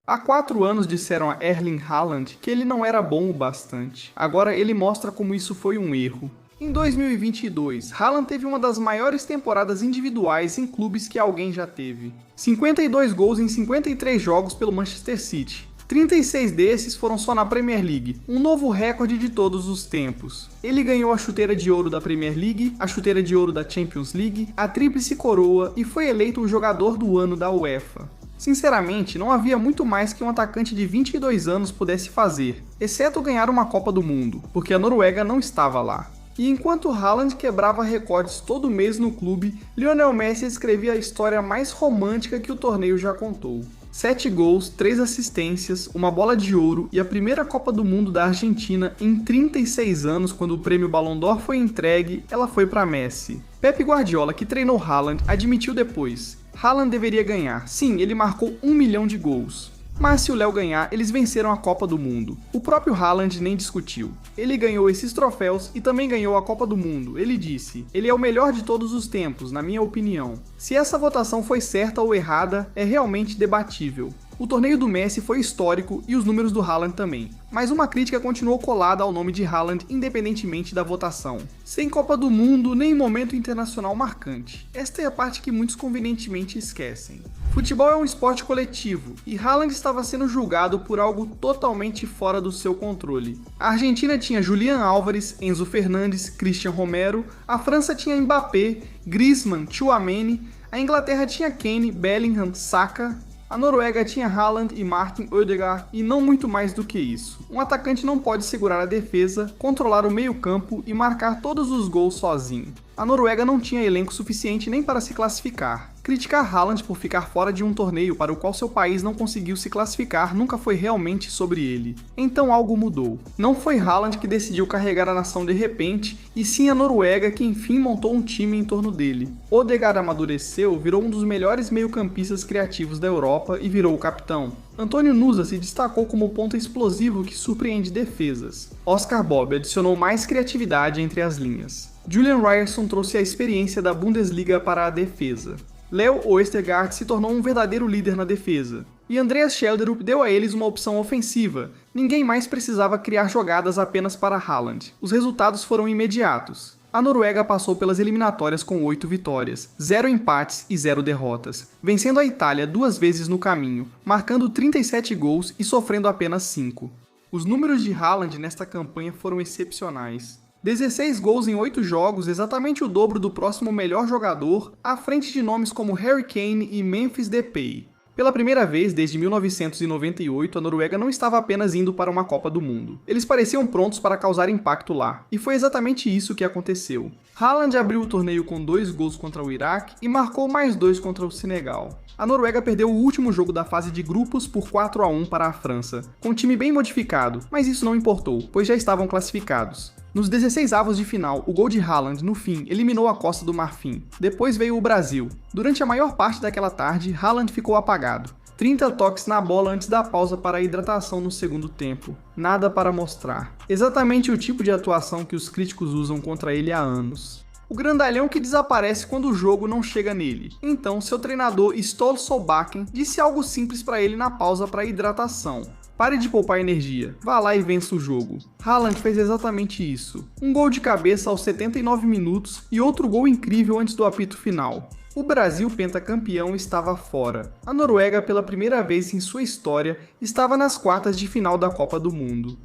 Há 4 anos disseram a Erling Haaland que ele não era bom o bastante. Agora ele mostra como isso foi um erro. Em 2022, Haaland teve uma das maiores temporadas individuais em clubes que alguém já teve. 52 gols em 53 jogos pelo Manchester City. 36 desses foram só na Premier League, um novo recorde de todos os tempos. Ele ganhou a chuteira de ouro da Premier League, a chuteira de ouro da Champions League, a tríplice coroa e foi eleito o jogador do ano da UEFA. Sinceramente, não havia muito mais que um atacante de 22 anos pudesse fazer, exceto ganhar uma Copa do Mundo, porque a Noruega não estava lá. E enquanto Haaland quebrava recordes todo mês no clube, Lionel Messi escrevia a história mais romântica que o torneio já contou. 7 gols, 3 assistências, uma bola de ouro e a primeira Copa do Mundo da Argentina em 36 anos, quando o prêmio Ballon d'Or foi entregue, ela foi para Messi. Pep Guardiola, que treinou Haaland, admitiu depois: Haaland deveria ganhar, sim, ele marcou 1 milhão de gols. Mas se o Léo ganhar, eles venceram a Copa do Mundo. O próprio Haaland nem discutiu. Ele ganhou esses troféus e também ganhou a Copa do Mundo. Ele disse: ele é o melhor de todos os tempos, na minha opinião. Se essa votação foi certa ou errada, é realmente debatível. O torneio do Messi foi histórico e os números do Haaland também. Mas uma crítica continuou colada ao nome de Haaland independentemente da votação. Sem Copa do Mundo, nem momento internacional marcante. Esta é a parte que muitos convenientemente esquecem. Futebol é um esporte coletivo, e Haaland estava sendo julgado por algo totalmente fora do seu controle. A Argentina tinha Julián Álvares, Enzo Fernandes, Cristian Romero, a França tinha Mbappé, Griezmann, Tchouaméni, a Inglaterra tinha Kane, Bellingham, Saka, a Noruega tinha Haaland e Martin Ødegaard e não muito mais do que isso. Um atacante não pode segurar a defesa, controlar o meio-campo e marcar todos os gols sozinho. A Noruega não tinha elenco suficiente nem para se classificar. Criticar Haaland por ficar fora de um torneio para o qual seu país não conseguiu se classificar nunca foi realmente sobre ele. Então algo mudou. Não foi Haaland que decidiu carregar a nação de repente, e sim a Noruega que enfim montou um time em torno dele. Ødegaard amadureceu, virou um dos melhores meio-campistas criativos da Europa e virou o capitão. Antonio Nusa se destacou como ponta explosivo que surpreende defesas. Oscar Bob adicionou mais criatividade entre as linhas. Julian Ryerson trouxe a experiência da Bundesliga para a defesa. Léo Østegård se tornou um verdadeiro líder na defesa. E Andreas Schjelderup deu a eles uma opção ofensiva. Ninguém mais precisava criar jogadas apenas para Haaland. Os resultados foram imediatos. A Noruega passou pelas eliminatórias com 8 vitórias, 0 empates e 0 derrotas, vencendo a Itália 2 vezes no caminho, marcando 37 gols e sofrendo apenas 5. Os números de Haaland nesta campanha foram excepcionais. 16 gols em 8 jogos, exatamente o dobro do próximo melhor jogador, à frente de nomes como Harry Kane e Memphis Depay. Pela primeira vez desde 1998, a Noruega não estava apenas indo para uma Copa do Mundo. Eles pareciam prontos para causar impacto lá, e foi exatamente isso que aconteceu. Haaland abriu o torneio com 2 gols contra o Iraque e marcou mais 2 contra o Senegal. A Noruega perdeu o último jogo da fase de grupos por 4-1 para a França, com um time bem modificado, mas isso não importou, pois já estavam classificados. Nos 16avos de final, o gol de Haaland, no fim, eliminou a Costa do Marfim. Depois veio o Brasil. Durante a maior parte daquela tarde, Haaland ficou apagado. 30 toques na bola antes da pausa para a hidratação no segundo tempo. Nada para mostrar. Exatamente o tipo de atuação que os críticos usam contra ele há anos. O grandalhão que desaparece quando o jogo não chega nele. Então, seu treinador Ståle Solbakken disse algo simples para ele na pausa para hidratação. Pare de poupar energia, vá lá e vença o jogo. Haaland fez exatamente isso. Um gol de cabeça aos 79 minutos e outro gol incrível antes do apito final. O Brasil, pentacampeão, estava fora. A Noruega, pela primeira vez em sua história, estava nas quartas de final da Copa do Mundo.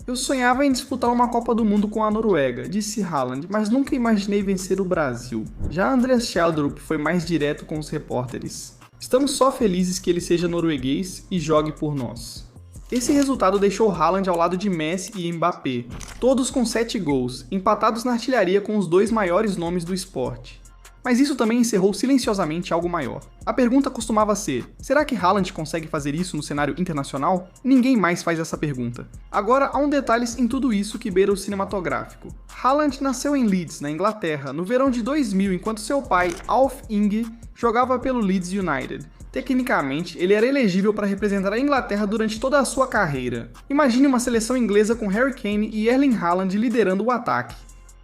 Eu sonhava em disputar uma Copa do Mundo com a Noruega, disse Haaland, mas nunca imaginei vencer o Brasil. Já Andreas Schjelderup foi mais direto com os repórteres. Estamos só felizes que ele seja norueguês e jogue por nós. Esse resultado deixou Haaland ao lado de Messi e Mbappé, todos com 7 gols, empatados na artilharia com os 2 maiores nomes do esporte. Mas isso também encerrou silenciosamente algo maior. A pergunta costumava ser: será que Haaland consegue fazer isso no cenário internacional? Ninguém mais faz essa pergunta. Agora há um detalhe em tudo isso que beira o cinematográfico. Haaland nasceu em Leeds, na Inglaterra, no verão de 2000, enquanto seu pai, Alf Inge, jogava pelo Leeds United. Tecnicamente, ele era elegível para representar a Inglaterra durante toda a sua carreira. Imagine uma seleção inglesa com Harry Kane e Erling Haaland liderando o ataque.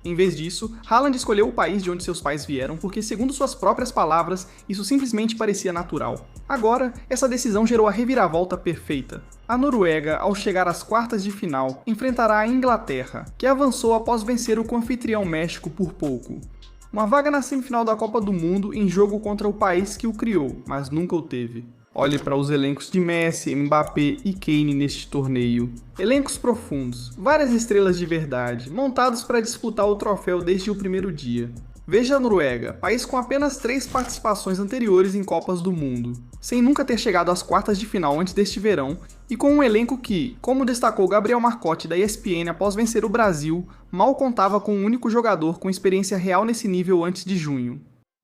Em vez disso, Haaland escolheu o país de onde seus pais vieram porque, segundo suas próprias palavras, isso simplesmente parecia natural. Agora, essa decisão gerou a reviravolta perfeita. A Noruega, ao chegar às quartas de final, enfrentará a Inglaterra, que avançou após vencer o coanfitrião México por pouco. Uma vaga na semifinal da Copa do Mundo em jogo contra o país que o criou, mas nunca o teve. Olhe para os elencos de Messi, Mbappé e Kane neste torneio. Elencos profundos, várias estrelas de verdade, montados para disputar o troféu desde o primeiro dia. Veja a Noruega, país com apenas 3 participações anteriores em Copas do Mundo, sem nunca ter chegado às quartas de final antes deste verão, e com um elenco que, como destacou Gabriel Marcotti da ESPN após vencer o Brasil, mal contava com um único jogador com experiência real nesse nível antes de junho.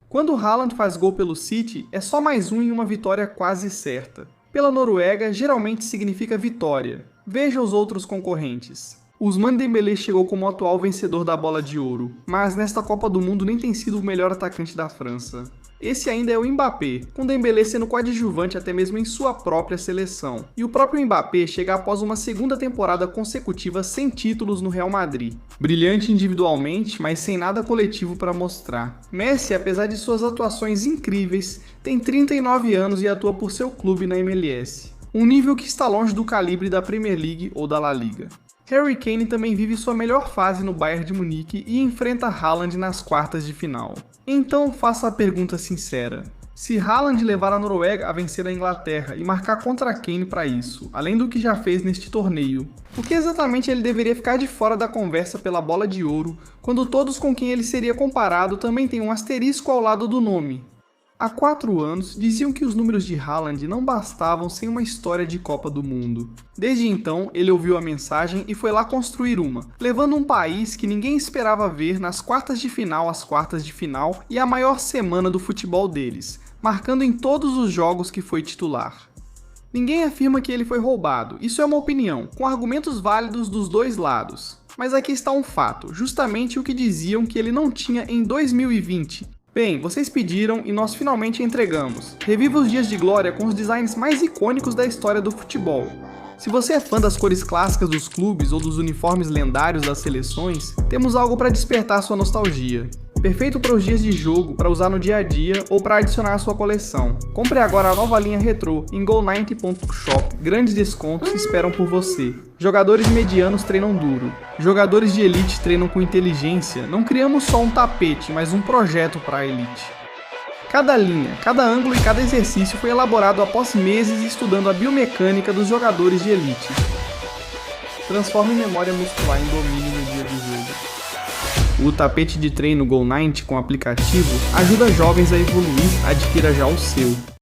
Quando Haaland faz gol pelo City, é só mais um em uma vitória quase certa. Pela Noruega, geralmente significa vitória. Veja os outros concorrentes. Ousmane Dembélé chegou como atual vencedor da Bola de Ouro, mas nesta Copa do Mundo nem tem sido o melhor atacante da França. Esse ainda é o Mbappé, com Dembélé sendo coadjuvante até mesmo em sua própria seleção. E o próprio Mbappé chega após uma segunda temporada consecutiva sem títulos no Real Madrid. Brilhante individualmente, mas sem nada coletivo para mostrar. Messi, apesar de suas atuações incríveis, tem 39 anos e atua por seu clube na MLS. Um nível que está longe do calibre da Premier League ou da La Liga. Harry Kane também vive sua melhor fase no Bayern de Munique e enfrenta Haaland nas quartas de final. Então faça a pergunta sincera. Se Haaland levar a Noruega a vencer a Inglaterra e marcar contra Kane para isso, além do que já fez neste torneio, por que exatamente ele deveria ficar de fora da conversa pela Bola de Ouro, quando todos com quem ele seria comparado também têm um asterisco ao lado do nome? Há 4 anos, diziam que os números de Haaland não bastavam sem uma história de Copa do Mundo. Desde então, ele ouviu a mensagem e foi lá construir uma, levando um país que ninguém esperava ver nas quartas de final às quartas de final e a maior semana do futebol deles, marcando em todos os jogos que foi titular. Ninguém afirma que ele foi roubado, isso é uma opinião, com argumentos válidos dos dois lados. Mas aqui está um fato, justamente o que diziam que ele não tinha em 2020. Bem, vocês pediram e nós finalmente entregamos. Reviva os dias de glória com os designs mais icônicos da história do futebol. Se você é fã das cores clássicas dos clubes ou dos uniformes lendários das seleções, temos algo para despertar sua nostalgia. Perfeito para os dias de jogo, para usar no dia a dia ou para adicionar à sua coleção. Compre agora a nova linha retrô em Go90.shop. Grandes descontos esperam por você. Jogadores medianos treinam duro. Jogadores de elite treinam com inteligência. Não criamos só um tapete, mas um projeto para a elite. Cada linha, cada ângulo e cada exercício foi elaborado após meses estudando a biomecânica dos jogadores de elite. Transforme memória muscular em domínio no dia de jogo. O tapete de treino Go90 com aplicativo ajuda jovens a evoluir, adquira já o seu.